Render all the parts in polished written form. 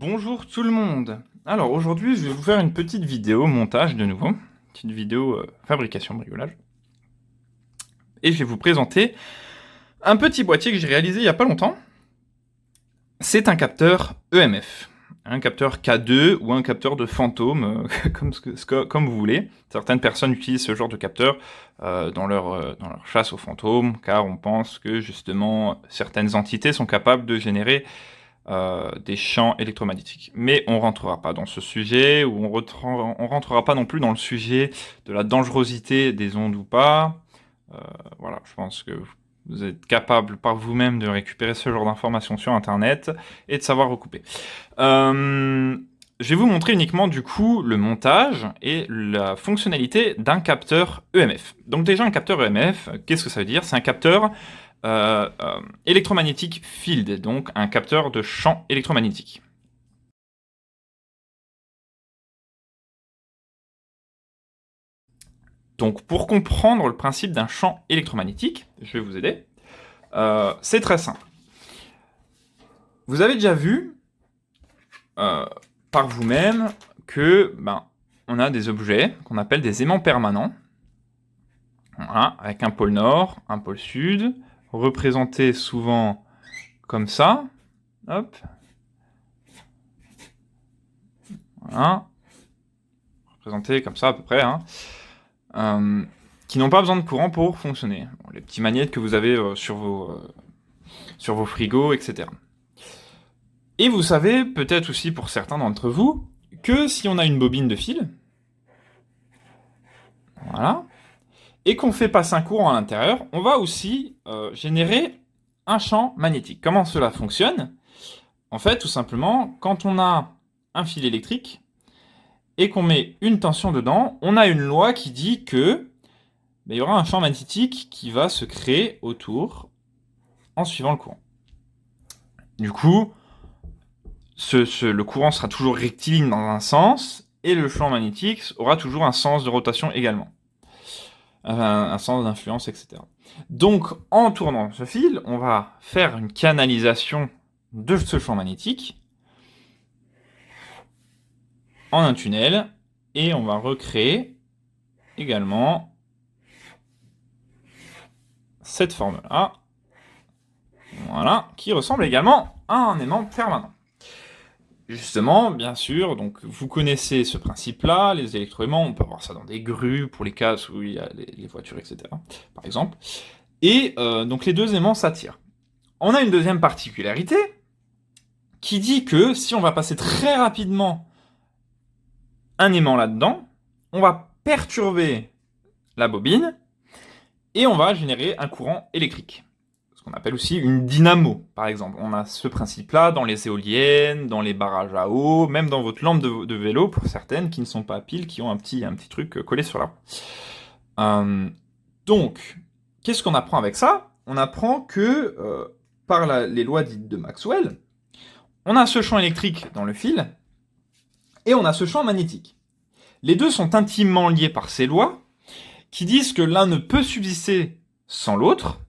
Bonjour tout le monde. Alors aujourd'hui, je vais vous faire une petite vidéo montage de nouveau, petite vidéo fabrication bricolage. Et je vais vous présenter un petit boîtier que j'ai réalisé il y a pas longtemps. C'est un capteur EMF, un capteur K2 ou un capteur de fantôme, comme vous voulez. Certaines personnes utilisent ce genre de capteur dans leur chasse aux fantômes, car on pense que justement certaines entités sont capables de générer des champs électromagnétiques. Mais on rentrera pas dans ce sujet, ou on rentrera pas non plus dans le sujet de la dangerosité des ondes ou pas. Voilà, je pense que vous êtes capable par vous-même de récupérer ce genre d'informations sur Internet et de savoir recouper. Je vais vous montrer uniquement du coup le montage et la fonctionnalité d'un capteur EMF. Donc déjà un capteur EMF, qu'est-ce que ça veut dire? C'est un capteur électromagnétique field, donc un capteur de champ électromagnétique. Donc pour comprendre le principe d'un champ électromagnétique, je vais vous aider, c'est très simple. Vous avez déjà vu par vous-même que on a des objets qu'on appelle des aimants permanents, voilà, avec un pôle nord, un pôle sud, représentés souvent comme ça, hop, voilà, représentés comme ça à peu près, hein. Qui n'ont pas besoin de courant pour fonctionner. Bon, les petits magnettes que vous avez sur vos frigos, etc. Et vous savez, peut-être aussi pour certains d'entre vous, que si on a une bobine de fil, voilà, et qu'on fait passer un courant à l'intérieur, on va aussi générer un champ magnétique. Comment cela fonctionne? En fait, tout simplement, quand on a un fil électrique, et qu'on met une tension dedans, on a une loi qui dit que il y aura un champ magnétique qui va se créer autour en suivant le courant. Du coup, le courant sera toujours rectiligne dans un sens, et le champ magnétique aura toujours un sens de rotation également. Un sens d'influence, etc. Donc, en tournant ce fil, on va faire une canalisation de ce champ magnétique en un tunnel, et on va recréer également cette forme-là, voilà, qui ressemble également à un aimant permanent. Justement, bien sûr, donc vous connaissez ce principe-là, les électroaimants, on peut voir ça dans des grues, pour les cas où il y a les voitures, etc., par exemple. Et donc les deux aimants s'attirent. On a une deuxième particularité, qui dit que si on va passer très rapidement un aimant là-dedans, on va perturber la bobine, et on va générer un courant électrique. Ce qu'on appelle aussi une dynamo, par exemple. On a ce principe-là dans les éoliennes, dans les barrages à eau, même dans votre lampe de vélo, pour certaines qui ne sont pas à pile, qui ont un petit truc collé sur la roue. Donc, qu'est-ce qu'on apprend avec ça? On apprend que, par les lois dites de Maxwell, on a ce champ électrique dans le fil, et on a ce champ magnétique. Les deux sont intimement liés par ces lois, qui disent que l'un ne peut subsister sans l'autre,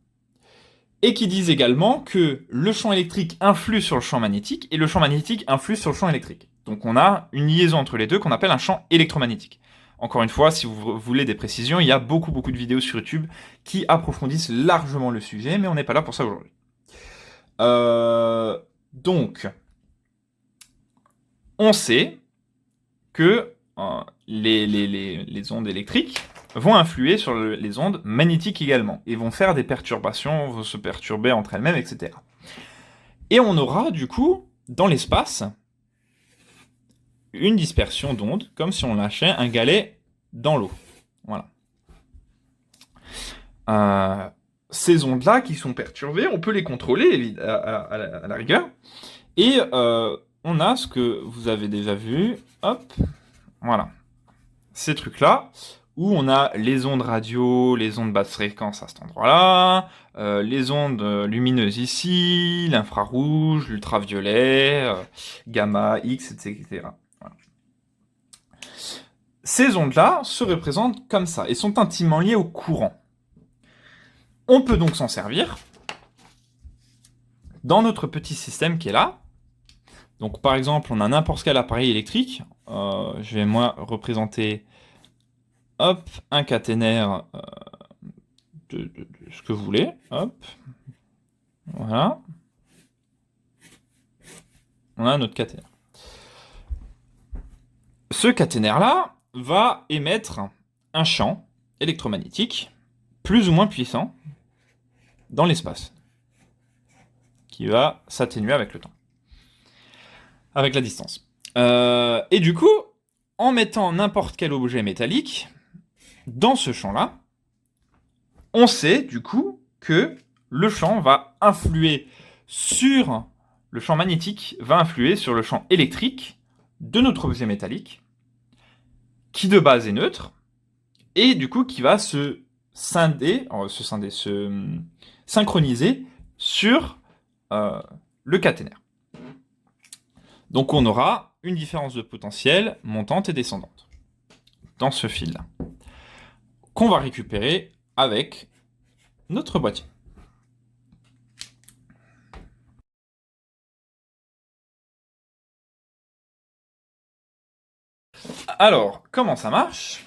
et qui disent également que le champ électrique influe sur le champ magnétique, et le champ magnétique influe sur le champ électrique. Donc on a une liaison entre les deux qu'on appelle un champ électromagnétique. Encore une fois, si vous voulez des précisions, il y a beaucoup de vidéos sur YouTube qui approfondissent largement le sujet, mais on n'est pas là pour ça aujourd'hui. Donc, on sait que les ondes électriques vont influer sur les ondes magnétiques également, et vont faire des perturbations, vont se perturber entre elles-mêmes, etc. Et on aura, du coup, dans l'espace, une dispersion d'ondes, comme si on lâchait un galet dans l'eau. Voilà. Ces ondes-là qui sont perturbées, on peut les contrôler à la rigueur, et on a ce que vous avez déjà vu, hop, voilà, ces trucs-là, où on a les ondes radio, les ondes basse fréquence à cet endroit-là, les ondes lumineuses ici, l'infrarouge, l'ultraviolet, gamma, X, etc. Voilà. Ces ondes-là se représentent comme ça, et sont intimement liées au courant. On peut donc s'en servir dans notre petit système qui est là, Donc par exemple, on a n'importe quel appareil électrique. Je vais moi représenter, hop, un caténaire de ce que vous voulez. Hop, voilà. On a notre caténaire. Ce caténaire-là va émettre un champ électromagnétique plus ou moins puissant dans l'espace, qui va s'atténuer avec le temps, avec la distance. Et du coup, en mettant n'importe quel objet métallique dans ce champ-là, on sait du coup que le champ va influer sur le champ magnétique, va influer sur le champ électrique de notre objet métallique, qui de base est neutre, et du coup qui va se synchroniser sur le caténaire. Donc on aura une différence de potentiel montante et descendante dans ce fil-là, qu'on va récupérer avec notre boîtier. Alors, comment ça marche?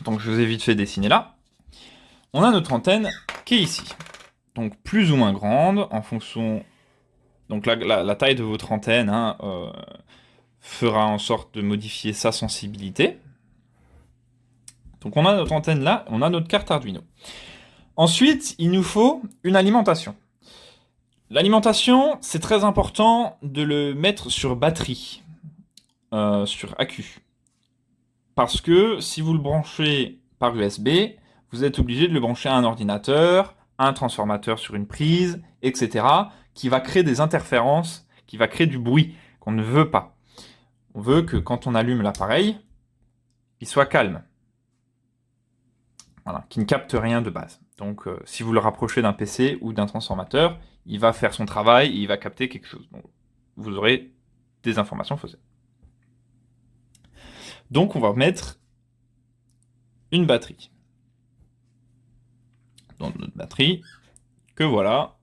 Donc je vous ai vite fait dessiner là. On a notre antenne qui est ici. Donc plus ou moins grande en fonction... Donc la taille de votre antenne fera en sorte de modifier sa sensibilité. Donc on a notre antenne là, on a notre carte Arduino. Ensuite, il nous faut une alimentation. L'alimentation, c'est très important de le mettre sur batterie, sur accu. Parce que si vous le branchez par USB, vous êtes obligé de le brancher à un ordinateur, à un transformateur sur une prise, etc., qui va créer des interférences, qui va créer du bruit qu'on ne veut pas. On veut que quand on allume l'appareil, il soit calme. Voilà, qui ne capte rien de base. Donc si vous le rapprochez d'un PC ou d'un transformateur, il va faire son travail et il va capter quelque chose. Donc, vous aurez des informations fausses. Donc on va mettre une batterie dans notre batterie, que voilà.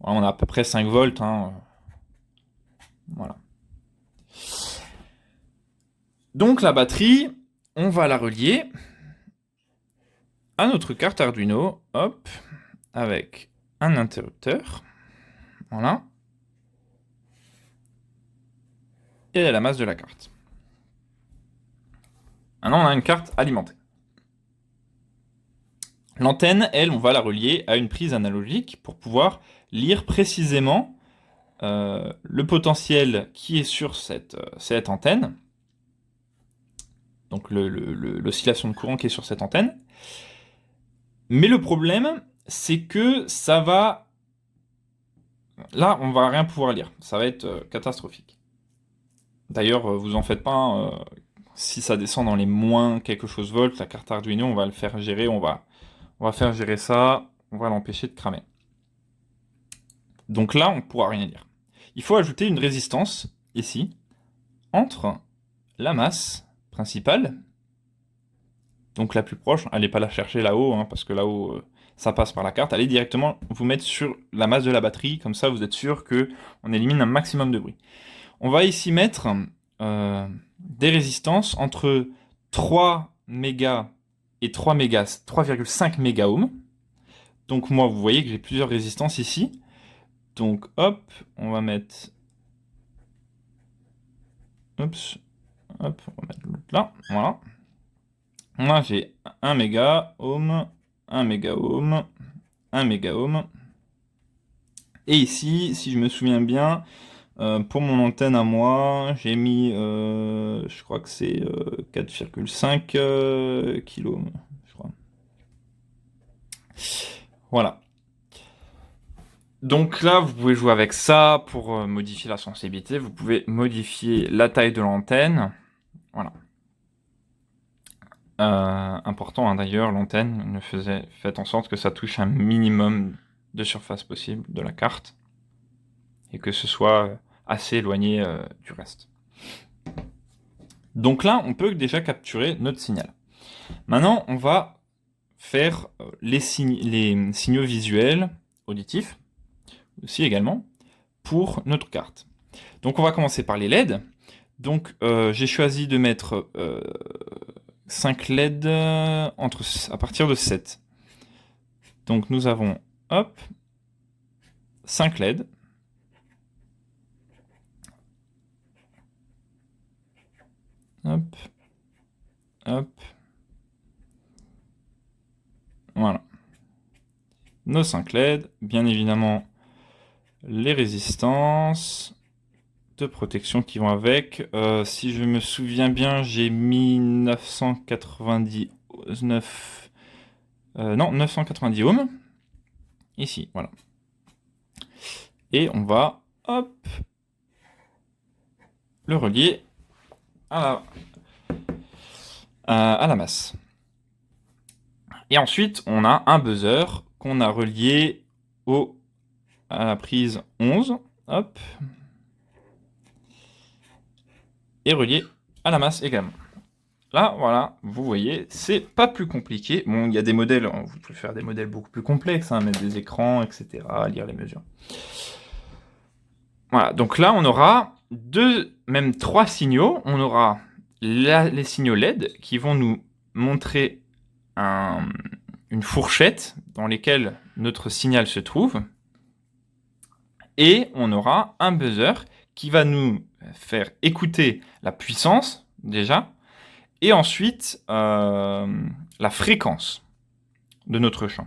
On a à peu près 5 volts. Voilà. Donc la batterie, on va la relier à notre carte Arduino, hop, avec un interrupteur. Voilà. Et à la masse de la carte. Maintenant, on a une carte alimentée. L'antenne, elle, on va la relier à une prise analogique pour pouvoir lire précisément le potentiel qui est sur cette antenne. Donc l'oscillation de courant qui est sur cette antenne. Mais le problème, c'est que ça va... Là, on va rien pouvoir lire. Ça va être catastrophique. D'ailleurs, vous en faites pas. Si ça descend dans les moins quelque chose volts, la carte Arduino, on va le faire gérer. On va faire gérer ça. On va l'empêcher de cramer. Donc là, on ne pourra rien lire. Il faut ajouter une résistance, ici, entre la masse principale, donc la plus proche, allez pas la chercher là-haut, parce que là-haut, ça passe par la carte, allez directement vous mettre sur la masse de la batterie, comme ça vous êtes sûr qu'on élimine un maximum de bruit. On va ici mettre des résistances entre 3 mégas et 3,5 mégaohms. Donc moi, vous voyez que j'ai plusieurs résistances ici. Donc hop, on va mettre... Oups, hop, on va mettre l'autre là, voilà. Moi j'ai 1 mégaohm, 1 mégaohm, 1 mégaohm. Et ici, si je me souviens bien, pour mon antenne à moi, j'ai mis, je crois que c'est 4,5 kilo, je crois. Voilà. Donc là, vous pouvez jouer avec ça pour modifier la sensibilité. Vous pouvez modifier la taille de l'antenne. Voilà. Important d'ailleurs, l'antenne, faites en sorte que ça touche un minimum de surface possible de la carte et que ce soit assez éloigné du reste. Donc là, on peut déjà capturer notre signal. Maintenant, on va faire les signaux visuels, auditifs, aussi également, pour notre carte. Donc on va commencer par les LED. Donc j'ai choisi de mettre 5 LED à partir de 7. Donc nous avons, hop, 5 LED. Hop, hop. Voilà. Nos 5 LED, bien évidemment les résistances de protection qui vont avec. Si je me souviens bien, j'ai mis 999... non, 990 ohms. Ici, voilà. Et on va, hop, le relier à la masse. Et ensuite, on a un buzzer qu'on a relié à la prise 11. Hop. Et relié à la masse également. Là, voilà, vous voyez, c'est pas plus compliqué. Bon, il y a des modèles, vous pouvez faire des modèles beaucoup plus complexes, hein, mettre des écrans, etc., lire les mesures. Voilà, donc là, on aura 2, même 3 signaux. On aura les signaux LED qui vont nous montrer une fourchette dans laquelle notre signal se trouve. Et on aura un buzzer qui va nous faire écouter la puissance, déjà, et ensuite la fréquence de notre champ.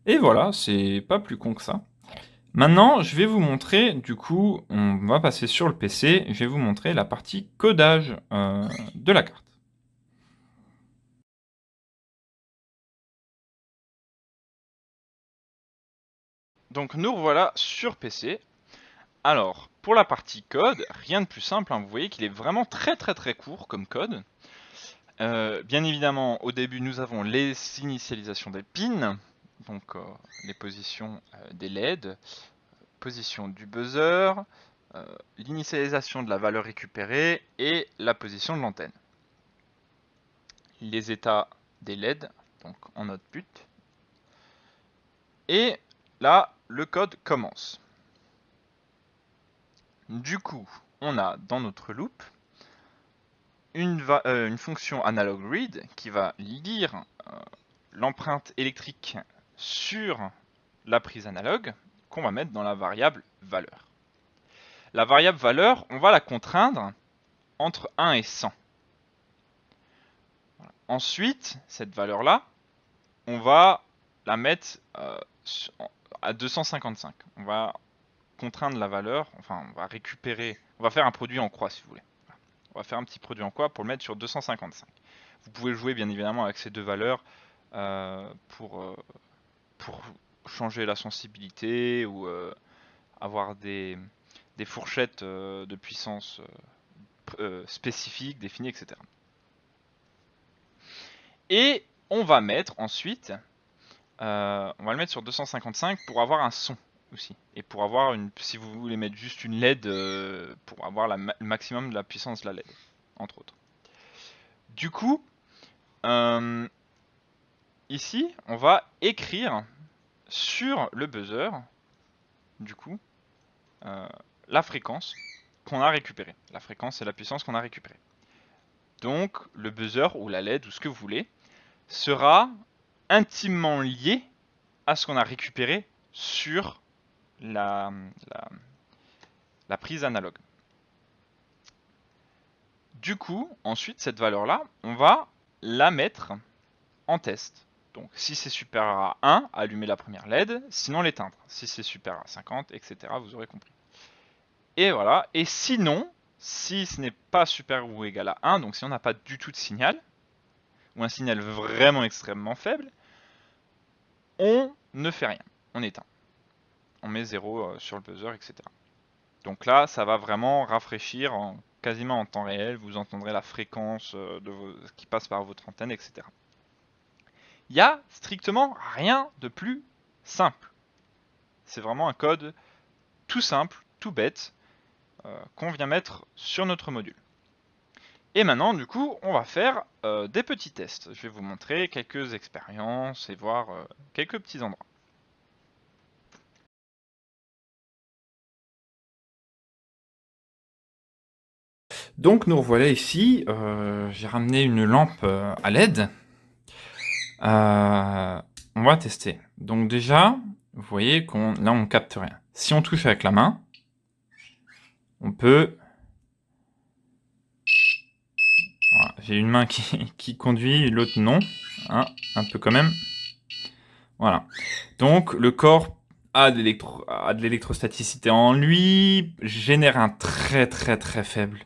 Et voilà, c'est pas plus con que ça. Maintenant, je vais vous montrer, du coup, on va passer sur le PC, je vais vous montrer la partie codage de la carte. Donc nous revoilà sur PC. Alors, pour la partie code, rien de plus simple, hein, vous voyez qu'il est vraiment très court comme code. Bien évidemment, au début, nous avons les initialisations des pins, donc les positions des LED, position du buzzer, l'initialisation de la valeur récupérée et la position de l'antenne. Les états des LED, donc en output. Et là, le code commence. Du coup, on a dans notre loop une fonction analog read qui va lire l'empreinte électrique sur la prise analogue qu'on va mettre dans la variable valeur. La variable valeur, on va la contraindre entre 1 et 100. Voilà. Ensuite, cette valeur-là, on va la mettre à 255. On va contraindre la valeur, enfin on va récupérer, on va faire un produit en croix si vous voulez. On va faire un petit produit en croix pour le mettre sur 255. Vous pouvez jouer bien évidemment avec ces deux valeurs pour changer la sensibilité ou avoir des fourchettes de puissance spécifiques, définies, etc. Et on va mettre ensuite, on va le mettre sur 255 pour avoir un son aussi. Et pour avoir si vous voulez mettre juste une LED, pour avoir le maximum de la puissance de la LED, entre autres. Du coup, ici, on va écrire sur le buzzer, du coup, la fréquence qu'on a récupérée. La fréquence et la puissance qu'on a récupérée. Donc, le buzzer ou la LED ou ce que vous voulez sera intimement lié à ce qu'on a récupéré sur la prise analogue. Du coup, ensuite, cette valeur-là, on va la mettre en test. Donc, si c'est supérieur à 1, allumez la première LED, sinon l'éteindre. Si c'est supérieur à 50, etc., vous aurez compris. Et voilà. Et sinon, si ce n'est pas supérieur ou égal à 1, donc si on n'a pas du tout de signal, ou un signal vraiment extrêmement faible, on ne fait rien. On éteint. On met 0 sur le buzzer, etc. Donc là, ça va vraiment rafraîchir quasiment en temps réel. Vous entendrez la fréquence qui passe par votre antenne, etc. Il n'y a strictement rien de plus simple. C'est vraiment un code tout simple, tout bête, qu'on vient mettre sur notre module. Et maintenant, du coup, on va faire des petits tests. Je vais vous montrer quelques expériences et voir quelques petits endroits. Donc nous revoilà ici, j'ai ramené une lampe à LED. On va tester. Donc déjà, vous voyez là on capte rien. Si on touche avec la main, on peut... Voilà, j'ai une main qui conduit, l'autre non, hein, un peu quand même. Voilà. Donc le corps a de l'électrostaticité en lui, génère un très faible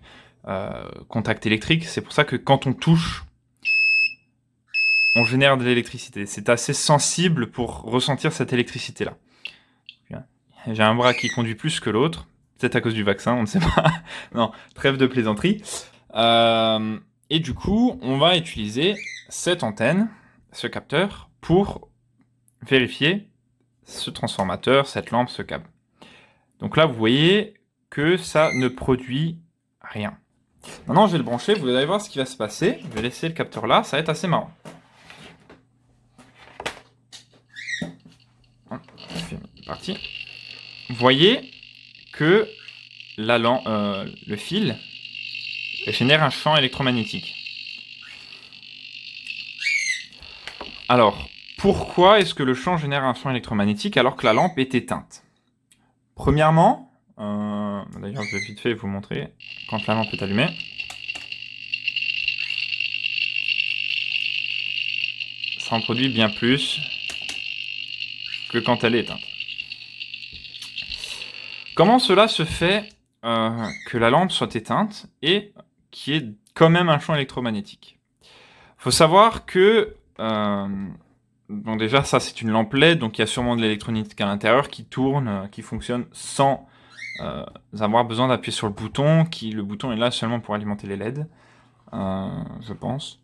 contact électrique. C'est pour ça que quand on touche, on génère de l'électricité. C'est assez sensible pour ressentir cette électricité-là. J'ai un bras qui conduit plus que l'autre, peut-être à cause du vaccin, on ne sait pas. Non, trêve de plaisanterie. Et du coup, on va utiliser cette antenne, ce capteur, pour vérifier ce transformateur, cette lampe, ce câble. Donc là, vous voyez que ça ne produit rien. Maintenant, je vais le brancher, vous allez voir ce qui va se passer. Je vais laisser le capteur là, ça va être assez marrant. C'est parti. Vous voyez que le fil génère un champ électromagnétique. Alors, pourquoi est-ce que le champ génère un champ électromagnétique alors que la lampe est éteinte? Premièrement, d'ailleurs je vais vite fait vous montrer quand la lampe est allumée. Ça en produit bien plus que quand elle est éteinte. Comment cela se fait que la lampe soit éteinte et qu'il y ait quand même un champ électromagnétique? Il faut savoir que, bon déjà ça c'est une lampe LED, donc il y a sûrement de l'électronique à l'intérieur qui tourne, qui fonctionne sans avoir besoin d'appuyer sur le bouton, le bouton est là seulement pour alimenter les LED, je pense.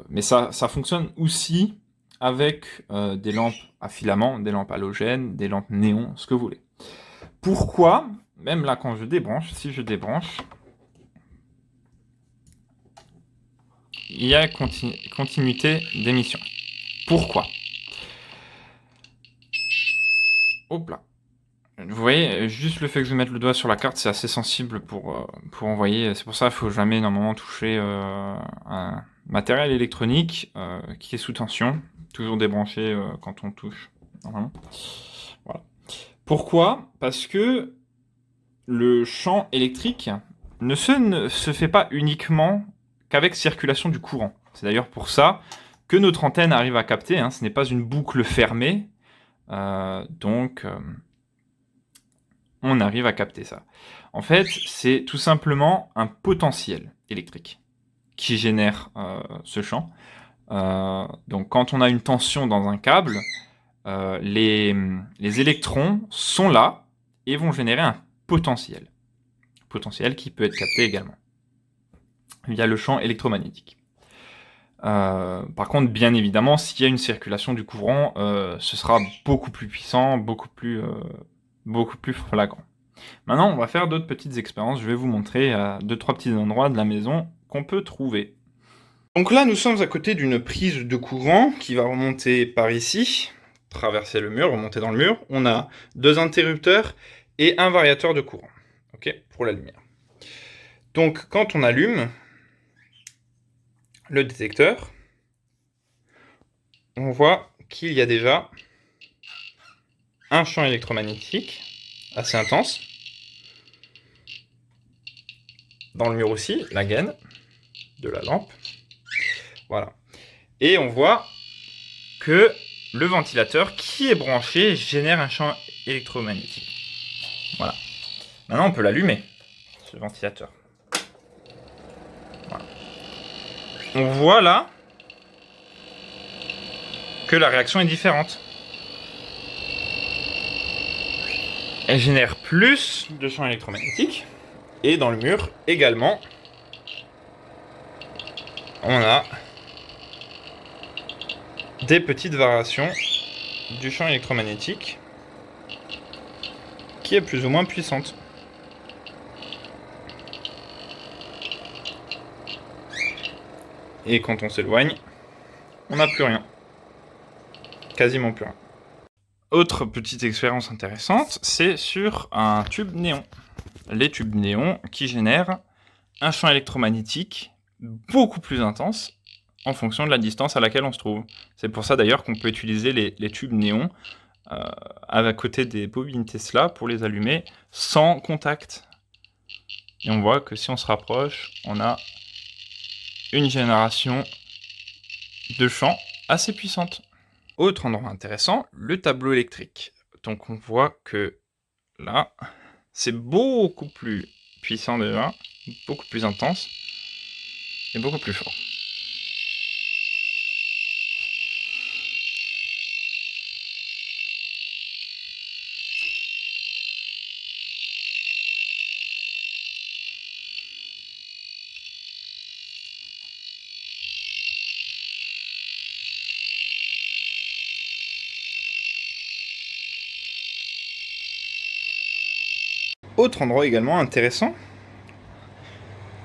Mais ça fonctionne aussi avec des lampes à filaments, des lampes halogènes, des lampes néons, ce que vous voulez. Pourquoi, même là quand je débranche, si je débranche, il y a continuité d'émission. Pourquoi? Hop là. Vous voyez, juste le fait que je mette le doigt sur la carte, c'est assez sensible pour envoyer. C'est pour ça qu'il ne faut jamais normalement toucher un matériel électronique qui est sous tension. Toujours débranché quand on touche. Normalement. Voilà. Pourquoi? Parce que le champ électrique ne se fait pas uniquement qu'avec circulation du courant. C'est d'ailleurs pour ça que notre antenne arrive à capter. Hein. Ce n'est pas une boucle fermée. Donc, on arrive à capter ça. En fait, c'est tout simplement un potentiel électrique qui génère ce champ. Donc, quand on a une tension dans un câble, les électrons sont là et vont générer un potentiel. Potentiel qui peut être capté également via le champ électromagnétique. Par contre, bien évidemment, s'il y a une circulation du courant, ce sera beaucoup plus puissant, beaucoup plus flagrant. Maintenant, on va faire d'autres petites expériences. Je vais vous montrer 2-3 petits endroits de la maison qu'on peut trouver. Donc là, nous sommes à côté d'une prise de courant qui va remonter par ici, traverser le mur, remonter dans le mur. On a 2 interrupteurs et un variateur de courant, ok, pour la lumière. Donc, quand on allume le détecteur, on voit qu'il y a déjà un champ électromagnétique assez intense. Dans le mur aussi, la gaine de la lampe. Voilà. Et on voit que le ventilateur qui est branché génère un champ électromagnétique. Voilà. Maintenant, on peut l'allumer, ce ventilateur. Voilà. On voit là que la réaction est différente. Elle génère plus de champs électromagnétiques. Et dans le mur également, on a des petites variations du champ électromagnétique qui est plus ou moins puissante. Et quand on s'éloigne, on n'a plus rien. Quasiment plus rien. Autre petite expérience intéressante, c'est sur un tube néon. Les tubes néons qui génèrent un champ électromagnétique beaucoup plus intense en fonction de la distance à laquelle on se trouve. C'est pour ça d'ailleurs qu'on peut utiliser les tubes néons à côté des bobines Tesla pour les allumer sans contact. Et on voit que si on se rapproche, on a une génération de champ assez puissante. Autre endroit intéressant, le tableau électrique. Donc on voit que là, c'est beaucoup plus puissant déjà, beaucoup plus intense et beaucoup plus fort. Autre endroit également intéressant,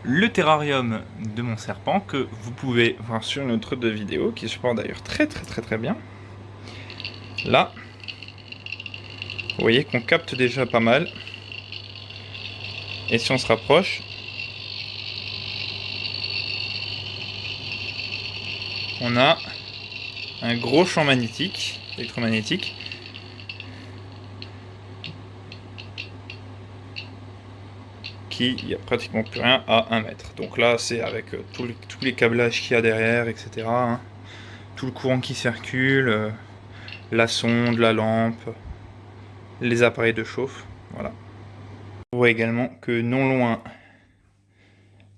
le terrarium de mon serpent que vous pouvez voir sur une autre vidéo qui se porte d'ailleurs très bien. Là, vous voyez qu'on capte déjà pas mal. Et si on se rapproche, on a un gros champ magnétique, électromagnétique. Il n'y a pratiquement plus rien à 1 mètre. Donc là, c'est avec tous les câblages qu'il y a derrière, etc. Hein. Tout le courant qui circule, la sonde, la lampe, les appareils de chauffe. Voilà. On voit également que non loin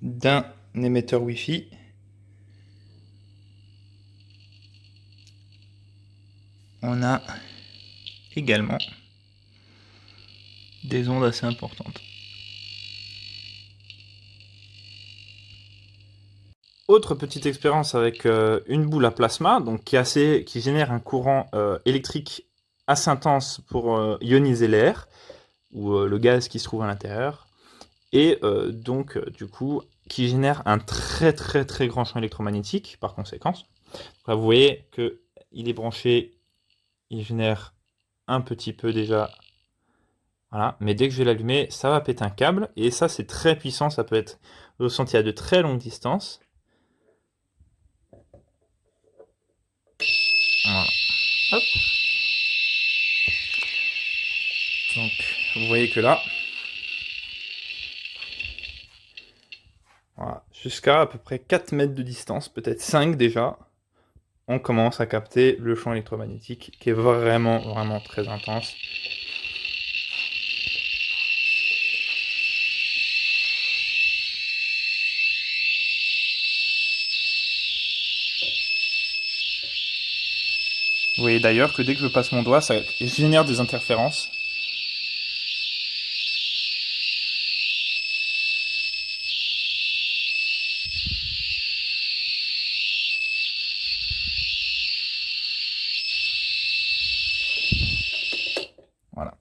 d'un émetteur Wi-Fi, on a également des ondes assez importantes. Autre petite expérience avec une boule à plasma, donc qui génère un courant électrique assez intense pour ioniser l'air, ou le gaz qui se trouve à l'intérieur, et donc du coup qui génère un très grand champ électromagnétique par conséquence. Donc là, vous voyez que il est branché, il génère un petit peu déjà, voilà, mais dès que je vais l'allumer, ça va péter un câble, et ça c'est très puissant, ça peut être ressenti à de très longues distances. Voilà. Hop. Donc, vous voyez que là, voilà, jusqu'à peu près 4 mètres de distance, peut-être 5 déjà, on commence à capter le champ électromagnétique qui est vraiment très intense. Vous voyez d'ailleurs que dès que je passe mon doigt, ça génère des interférences. Voilà.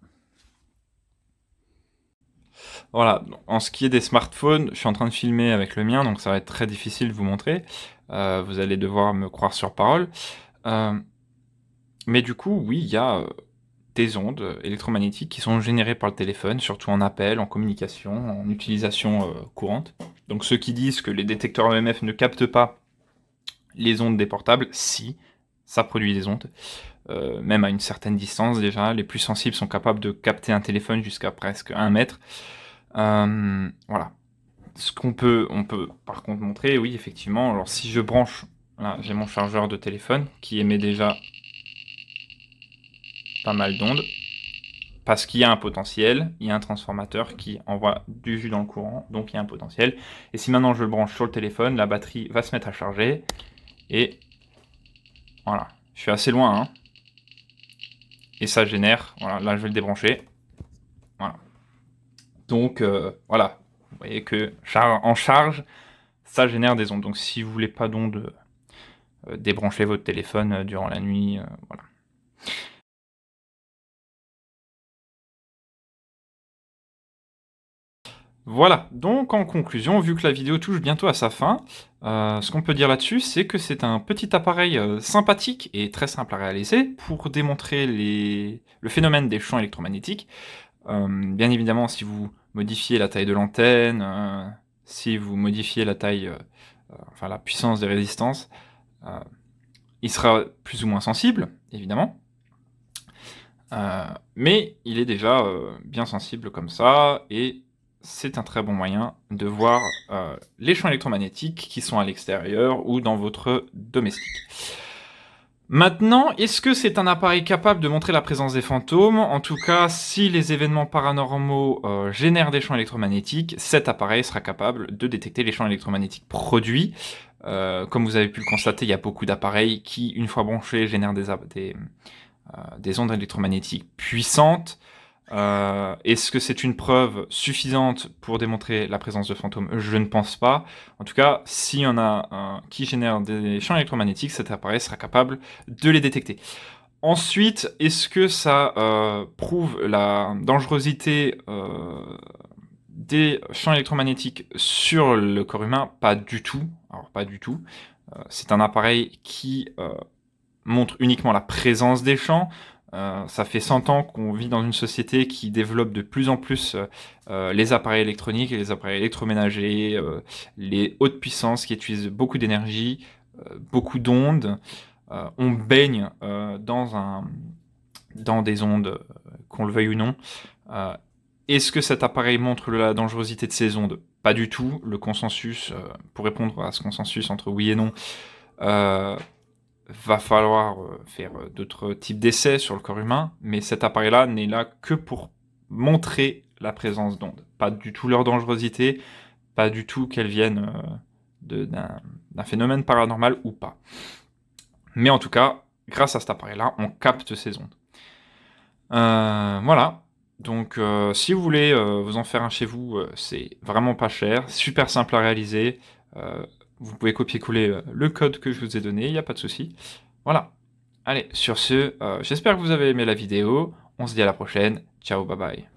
Voilà, en ce qui est des smartphones, je suis en train de filmer avec le mien, donc ça va être très difficile de vous montrer. Vous allez devoir me croire sur parole. Mais du coup, oui, il y a des ondes électromagnétiques qui sont générées par le téléphone, surtout en appel, en communication, en utilisation courante. Donc ceux qui disent que les détecteurs EMF ne captent pas les ondes des portables, si, ça produit des ondes. Même à une certaine distance déjà, les plus sensibles sont capables de capter un téléphone jusqu'à presque 1 mètre. Voilà. Ce on peut par contre montrer, oui, effectivement, alors si je branche, là, j'ai mon chargeur de téléphone qui émet déjà pas mal d'ondes, parce qu'il y a un potentiel, il y a un transformateur qui envoie du jus dans le courant, donc il y a un potentiel. Et si maintenant je le branche sur le téléphone, la batterie va se mettre à charger, et voilà, je suis assez loin, hein. Et ça génère, voilà, là je vais le débrancher, voilà. Donc voilà, vous voyez que en charge, ça génère des ondes. Donc si vous voulez pas d'ondes, débranchez votre téléphone durant la nuit, voilà. Voilà, donc en conclusion, vu que la vidéo touche bientôt à sa fin, ce qu'on peut dire là-dessus, c'est que c'est un petit appareil sympathique et très simple à réaliser pour démontrer le phénomène des champs électromagnétiques. Bien évidemment, si vous modifiez la taille de l'antenne, si vous modifiez la taille, enfin la puissance des résistances, il sera plus ou moins sensible, évidemment. Mais il est déjà bien sensible comme ça, et c'est un très bon moyen de voir les champs électromagnétiques qui sont à l'extérieur ou dans votre domestique. Maintenant, est-ce que c'est un appareil capable de montrer la présence des fantômes? En tout cas, si les événements paranormaux génèrent des champs électromagnétiques, cet appareil sera capable de détecter les champs électromagnétiques produits. Comme vous avez pu le constater, il y a beaucoup d'appareils qui, une fois branchés, génèrent des ondes électromagnétiques puissantes. Est-ce que c'est une preuve suffisante pour démontrer la présence de fantômes? Je ne pense pas. En tout cas, s'il y en a un qui génère des champs électromagnétiques, cet appareil sera capable de les détecter. Ensuite, est-ce que ça prouve la dangerosité des champs électromagnétiques sur le corps humain? Pas du tout. Alors, pas du tout. C'est un appareil qui montre uniquement la présence des champs. Ça fait 100 ans qu'on vit dans une société qui développe de plus en plus les appareils électroniques et les appareils électroménagers, les hautes puissances qui utilisent beaucoup d'énergie, beaucoup d'ondes. On baigne dans des ondes, qu'on le veuille ou non. Est-ce que cet appareil montre la dangerosité de ces ondes? Pas du tout. Le consensus, pour répondre à ce consensus entre oui et non, va falloir faire d'autres types d'essais sur le corps humain, mais cet appareil-là n'est là que pour montrer la présence d'ondes. Pas du tout leur dangerosité, pas du tout qu'elles viennent d'un phénomène paranormal ou pas. Mais en tout cas, grâce à cet appareil-là, on capte ces ondes. Voilà. Donc, si vous voulez vous en faire un chez vous, c'est vraiment pas cher, super simple à réaliser. Vous pouvez copier-coller le code que je vous ai donné, il n'y a pas de souci. Voilà. Allez, sur ce, j'espère que vous avez aimé la vidéo. On se dit à la prochaine. Ciao, bye bye.